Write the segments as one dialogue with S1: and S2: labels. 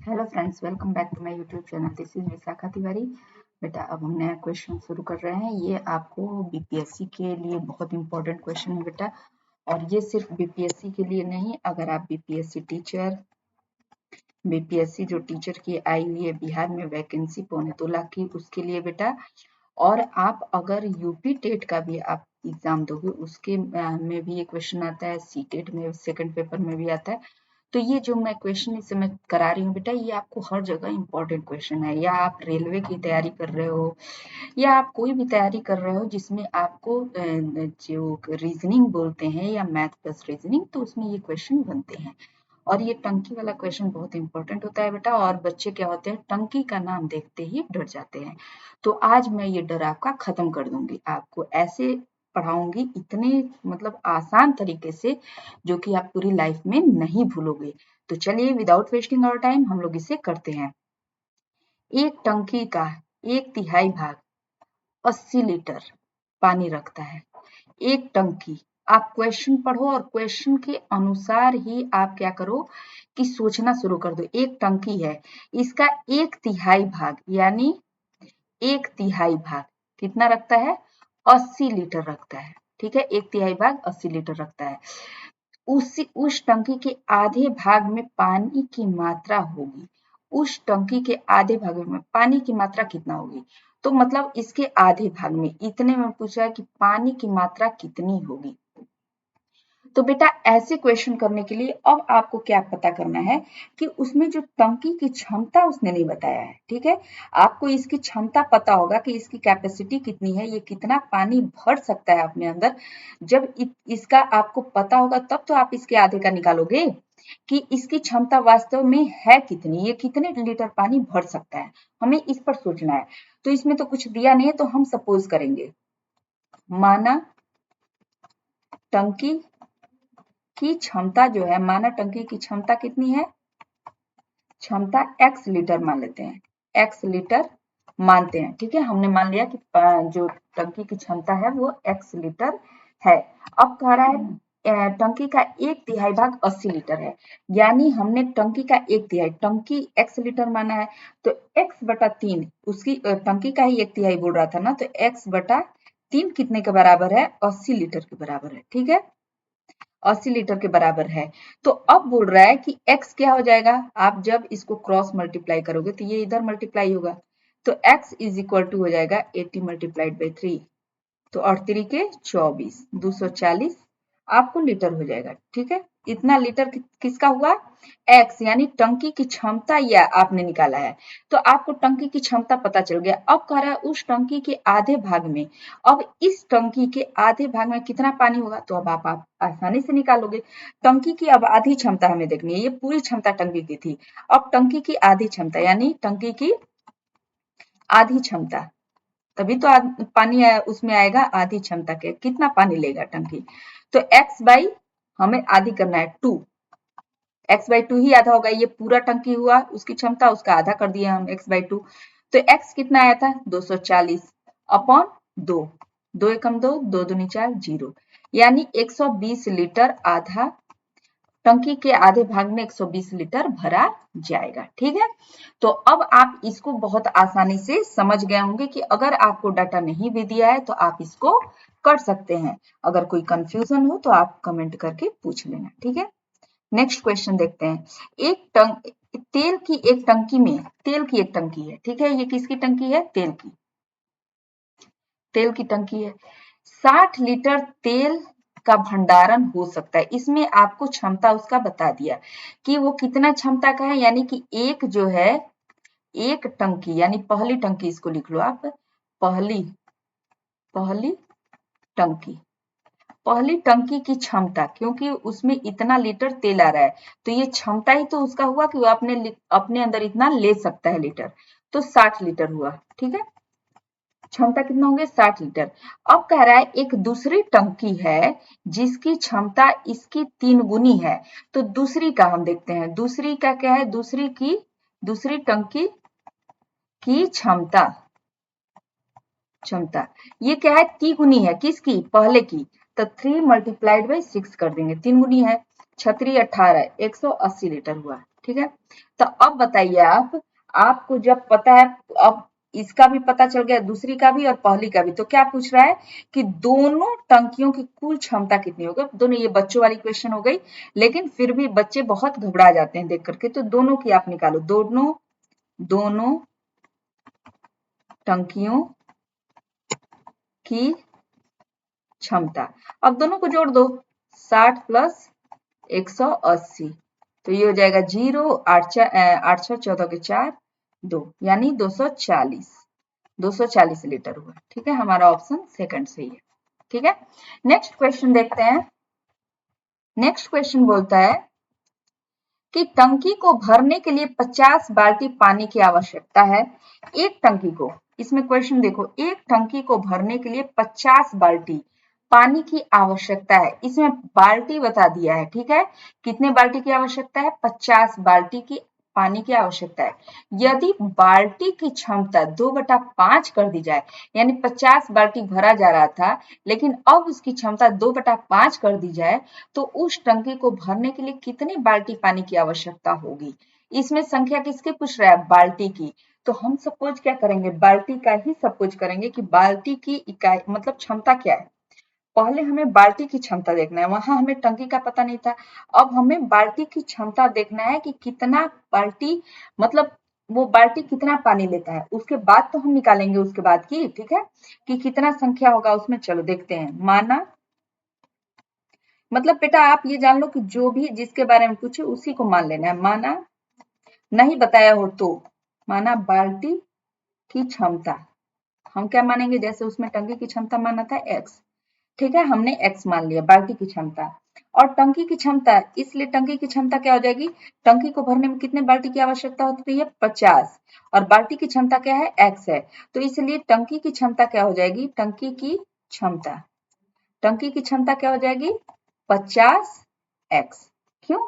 S1: Hello friends, welcome back to my YouTube channel. This is Vishakha Tiwari. बेटा अब हम नया क्वेश्चन शुरू कर रहे हैं। ये आपको बीपीएससी के लिए बहुत इंपॉर्टेंट क्वेश्चन है बेटा, और ये सिर्फ बीपीएससी के लिए नहीं, अगर आप बीपीएससी टीचर, बीपीएससी जो टीचर की आई हुई है बिहार में वैकेंसी 2.25 लाख की, उसके लिए बेटा, और आप अगर यूपी टेट का भी आप एग्जाम दोगे उसके में भी ये क्वेश्चन आता है, सी टेट में सेकंड पेपर में भी आता है। तो ये जो मैं क्वेश्चन इस समय करा रही हूँ बेटा, ये आपको हर जगह इंपॉर्टेंट क्वेश्चन है। या आप रेलवे की तैयारी कर रहे हो या आप कोई भी तैयारी कर रहे हो जिसमें आपको जो रीजनिंग बोलते हैं या मैथ प्लस रीजनिंग, तो उसमें ये क्वेश्चन बनते हैं। और ये टंकी वाला क्वेश्चन बहुत इंपॉर्टेंट होता है बेटा, और बच्चे क्या होते हैं, टंकी का नाम देखते ही डर जाते हैं। तो आज मैं ये डर आपका खत्म कर दूंगी, आपको ऐसे पढ़ाऊंगी इतने मतलब आसान तरीके से जो कि आप पूरी लाइफ में नहीं भूलोगे। तो चलिए विदाउट वेस्टिंग आवर टाइम हम लोग इसे करते हैं। एक टंकी का 1/3 भाग 80 लीटर पानी रखता है। एक टंकी, आप क्वेश्चन पढ़ो और क्वेश्चन के अनुसार ही आप क्या करो कि सोचना शुरू कर दो। एक टंकी है, इसका 1/3 भाग यानी 1/3 भाग कितना रखता है, 80 लीटर रखता है। ठीक है, 1/3 भाग 80 लीटर रखता है। उस टंकी के आधे भाग में पानी की मात्रा होगी। उस टंकी के आधे भाग में पानी की मात्रा कितना होगी, तो मतलब इसके आधे भाग में, इतने में पूछा है कि पानी की मात्रा कितनी होगी। तो बेटा ऐसे क्वेश्चन करने के लिए अब आपको क्या पता करना है कि उसमें जो टंकी की क्षमता उसने नहीं बताया है। ठीक है, आपको इसकी क्षमता पता होगा कि इसकी कैपेसिटी कितनी है, ये कितना पानी भर सकता है अपने अंदर। जब इसका आपको पता होगा तब तो आप इसके आधे का निकालोगे कि इसकी क्षमता वास्तव में है कितनी, ये कितने लीटर पानी भर सकता है। हमें इस पर सोचना है। तो इसमें तो कुछ दिया नहीं है, तो हम सपोज करेंगे, माना टंकी की क्षमता जो है, माना टंकी की क्षमता कितनी है, क्षमता x लीटर मान लेते हैं, x लीटर मानते हैं। ठीक है, हमने मान लिया कि जो टंकी की क्षमता है वो x लीटर है। अब कह रहा है टंकी का 1/3 भाग 80 लीटर है, यानी हमने टंकी का 1/3, टंकी x लीटर माना है, तो x/3, उसकी टंकी का ही 1/3 बोल रहा था ना, तो x/3 कितने के बराबर है, 80 लीटर के बराबर है। ठीक है, 80 लीटर के बराबर है। तो अब बोल रहा है कि x क्या हो जाएगा, आप जब इसको क्रॉस मल्टीप्लाई करोगे तो ये इधर मल्टीप्लाई होगा, तो x इज इक्वल टू हो जाएगा 80 मल्टीप्लाइड बाई 3, तो 8 के 24, 240 आपको लीटर हो जाएगा। ठीक है, इतना लीटर किसका हुआ, x, यानी टंकी की क्षमता या आपने निकाला है, तो आपको टंकी की क्षमता पता चल गया। अब कह रहा है उस टंकी के आधे भाग में, अब इस टंकी के आधे भाग में कितना पानी होगा, तो अब आप आसानी से निकालोगे। टंकी की अब आधी क्षमता हमें देखनी है, ये पूरी क्षमता टंकी की थी, अब टंकी की आधी क्षमता यानी टंकी की आधी क्षमता, तभी तो पानी उसमें आएगा आधी क्षमता के, कितना पानी लेगा टंकी, तो x बाई, हमें आधी करना है 2, x/2 ही आधा होगा, ये पूरा टंकी हुआ उसकी क्षमता, उसका आधा कर दिया हम x/2, तो x कितना आया था 240 अपॉन 2, 2 एकम 2, 2 दूनी 4, 0, यानी 120 लीटर आधा, टंकी के आधे भाग में 120 लीटर भरा जाएगा। ठीक है, तो अब आप इसको बहुत आसानी से समझ गए होंगे कि अगर आपको डाटा नहीं भी दिया है तो आप इसको कर सकते हैं। अगर कोई कंफ्यूजन हो तो आप कमेंट करके पूछ लेना। ठीक है, नेक्स्ट क्वेश्चन देखते हैं। तेल की एक टंकी में, तेल की एक टंकी है, ठीक है, ये किसकी टंकी है, तेल की, तेल की टंकी है, 60 लीटर तेल का भंडारण हो सकता है। इसमें आपको क्षमता उसका बता दिया कि वो कितना क्षमता का है, यानी कि एक जो है, एक टंकी यानी पहली टंकी, इसको लिख लो आप, पहली टंकी, पहली टंकी की क्षमता, क्योंकि उसमें इतना लीटर तेल आ रहा है, तो ये क्षमता ही तो उसका हुआ कि वो अपने अंदर इतना ले सकता है लीटर, तो 60 लीटर हुआ। ठीक है, क्षमता कितना होंगे, 60 लीटर। अब कह रहा है एक दूसरी टंकी है जिसकी क्षमता इसकी 3 गुनी है, तो दूसरी का हम देखते हैं, दूसरी का क्या है, दूसरी टंकी की क्षमता, ये क्या है, 3 गुनी है, किसकी, पहले की, तो 3 मल्टीप्लाइड बाई 6 कर देंगे, 3 गुनी है, 6 18, 180 लीटर हुआ। ठीक है। तो अब बताइए आपको जब पता है, अब इसका भी पता चल गया, दूसरी का भी और पहली का भी, तो क्या पूछ रहा है कि दोनों टंकियों की कुल क्षमता कितनी होगी। दोनों, ये बच्चों वाली क्वेश्चन हो गई, लेकिन फिर भी बच्चे बहुत घबरा जाते हैं देख करके, तो दोनों की आप निकालो, दोनों टंकियों की क्षमता। अब दोनों को जोड़ दो, 60 प्लस 180, तो ये हो जाएगा 0, 8 6 14 के 4 2, यानी 240 लीटर हुआ। ठीक है, हमारा ऑप्शन सेकंड सही है। ठीक है, नेक्स्ट क्वेश्चन देखते हैं। नेक्स्ट क्वेश्चन बोलता है कि टंकी को भरने के लिए 50 बाल्टी पानी की आवश्यकता है। एक टंकी को, इसमें क्वेश्चन देखो, एक टंकी को भरने के लिए 50 बाल्टी पानी की आवश्यकता है। इसमें बाल्टी बता दिया है, ठीक है, कितने बाल्टी की आवश्यकता है, 50 बाल्टी की पानी की आवश्यकता है। यदि बाल्टी की क्षमता 2/5 कर दी जाए, यानी 50 बाल्टी भरा जा रहा था, लेकिन अब उसकी क्षमता 2/5 कर दी जाए, तो उस टंकी को भरने के लिए कितनी बाल्टी पानी की आवश्यकता होगी। इसमें संख्या किसकी पूछ रहा है, बाल्टी की। तो हम सपोज क्या करेंगे, बाल्टी का ही सपोज करेंगे कि बाल्टी की इकाई मतलब क्षमता क्या है। पहले हमें बाल्टी की क्षमता देखना है, वहां हमें टंकी का पता नहीं था। अब हमें बाल्टी की क्षमता देखना है कि कितना बाल्टी, मतलब वो बाल्टी कितना पानी लेता है, उसके बाद तो हम निकालेंगे उसके बाद की, ठीक है, कि कितना संख्या होगा उसमें। चलो देखते हैं। माना, मतलब बेटा आप ये जान लो कि जो भी जिसके बारे में पूछे उसी को मान लेना है। माना नहीं बताया हो तो, माना बाल्टी की क्षमता, हम क्या मानेंगे, जैसे उसमें टंकी की क्षमता माना था x, ठीक है, हमने x मान लिया बाल्टी की क्षमता। और टंकी की क्षमता, इसलिए टंकी की क्षमता क्या हो जाएगी, टंकी को भरने में कितने बाल्टी की आवश्यकता होती है, 50, और बाल्टी की क्षमता क्या है, x है, तो इसलिए टंकी की क्षमता क्या हो जाएगी, टंकी की क्षमता क्या हो जाएगी, 50x। क्यों,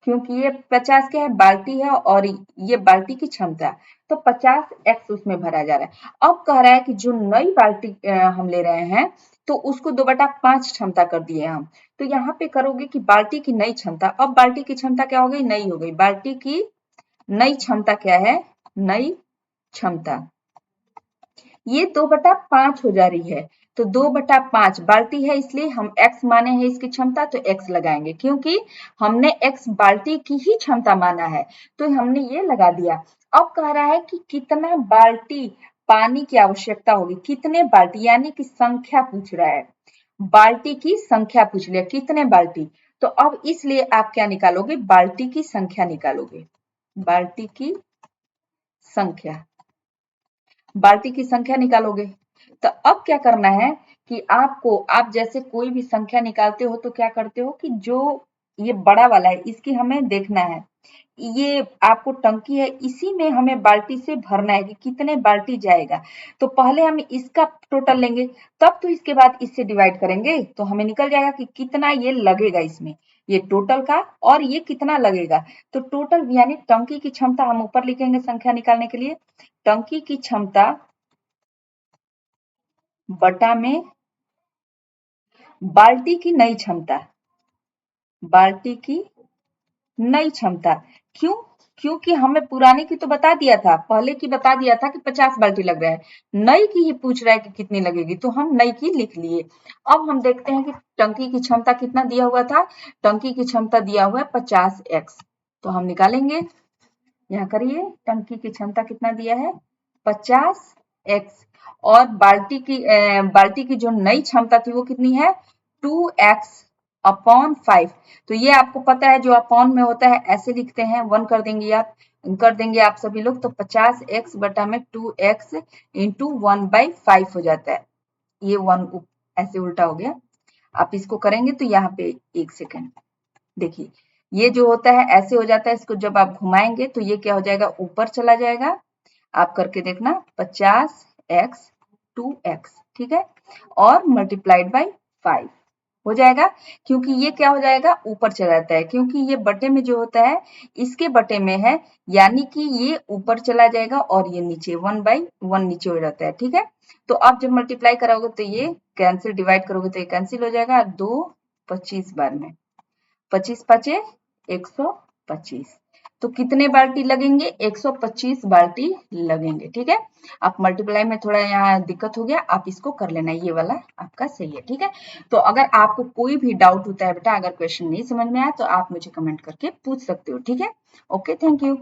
S1: क्योंकि ये 50 क्या है, बाल्टी है, और ये बाल्टी की क्षमता, तो 50x उसमें भरा जा रहा है। अब कह रहा है कि जो नई बाल्टी हम ले रहे हैं, तो उसको 2/5 क्षमता कर दिए हम। तो यहाँ पे करोगे कि बाल्टी की नई क्षमता, अब बाल्टी की क्षमता क्या हो गई, नई हो गई, बाल्टी की नई क्षमता क्या है, नई क्षमता, ये 2/5 हो जा रही है। तो 2/5 बाल्टी है, इसलिए हम x माने हैं इसकी क्षमता, तो x लगाएंगे, क्योंकि हमने x बाल्टी की ही क्षमता माना है, तो हमने ये लगा दिया। अब कह रहा है कि कितना बाल्टी पानी की आवश्यकता होगी, कितने बाल्टी, यानी कि संख्या पूछ रहा है, बाल्टी की संख्या पूछ लिया, कितने बाल्टी। तो अब इसलिए आप क्या निकालोगे, बाल्टी की संख्या निकालोगे, बाल्टी की संख्या, बाल्टी की संख्या निकालोगे। तो अब क्या करना है कि आपको, आप जैसे कोई भी संख्या निकालते हो तो क्या करते हो कि जो ये बड़ा वाला है इसकी हमें देखना है, ये आपको टंकी है, इसी में हमें बाल्टी से भरना है कि कितने बाल्टी जाएगा। तो पहले हम इसका टोटल लेंगे, तब तो इसके बाद इससे डिवाइड करेंगे, तो हमें निकल जाएगा कि कितना ये लगेगा इसमें, ये टोटल का, और ये कितना लगेगा। तो टोटल यानी टंकी की क्षमता हम ऊपर लिखेंगे संख्या निकालने के लिए, टंकी की क्षमता बटा में बाल्टी की नई क्षमता, बाल्टी की नई क्षमता। क्यों, क्योंकि हमें पुराने की तो बता दिया था, पहले की बता दिया था कि 50 बाल्टी लग रहा है, नई की ही पूछ रहा है कि कितनी लगेगी, तो हम नई की लिख लिए। अब हम देखते हैं कि टंकी की क्षमता कितना दिया हुआ था, टंकी की क्षमता दिया हुआ है 50x, तो हम निकालेंगे। यहाँ करिए, टंकी की क्षमता कितना दिया है, 50x, और बाल्टी की जो नई क्षमता थी वो कितनी है, 2x/5। तो ये आपको पता है, जो अपॉन में होता है ऐसे लिखते हैं, 1 कर देंगे आप सभी लोग, तो 50x बटा में 2x इंटू 1/5 हो जाता है, ये 1 ऐसे उल्टा हो गया। आप इसको करेंगे तो यहाँ पे 1 सेकेंड देखिए, ये जो होता है ऐसे हो जाता है, इसको जब आप घुमाएंगे तो ये क्या हो जाएगा, ऊपर चला जाएगा। आप करके देखना, 50x 2x, ठीक है, और मल्टीप्लाइड बाई 5 हो जाएगा, क्योंकि ये क्या हो जाएगा, ऊपर चला जाता है, क्योंकि ये बटे में जो होता है इसके बटे में है, यानी कि ये ऊपर चला जाएगा और ये नीचे 1/1 नीचे हो जाता है, ठीक है। तो आप जब मल्टीप्लाई कराओगे तो ये कैंसिल, डिवाइड करोगे तो ये कैंसिल हो जाएगा, 2 25 बार में, 25 5 125। तो कितने बाल्टी लगेंगे? 125 बाल्टी लगेंगे। ठीक है, आप मल्टीप्लाई में थोड़ा यहाँ दिक्कत हो गया, आप इसको कर लेना, ये वाला आपका सही है। ठीक है, तो अगर आपको कोई भी डाउट होता है बेटा, अगर क्वेश्चन नहीं समझ में आया तो आप मुझे कमेंट करके पूछ सकते हो। ठीक है, ओके, थैंक यू।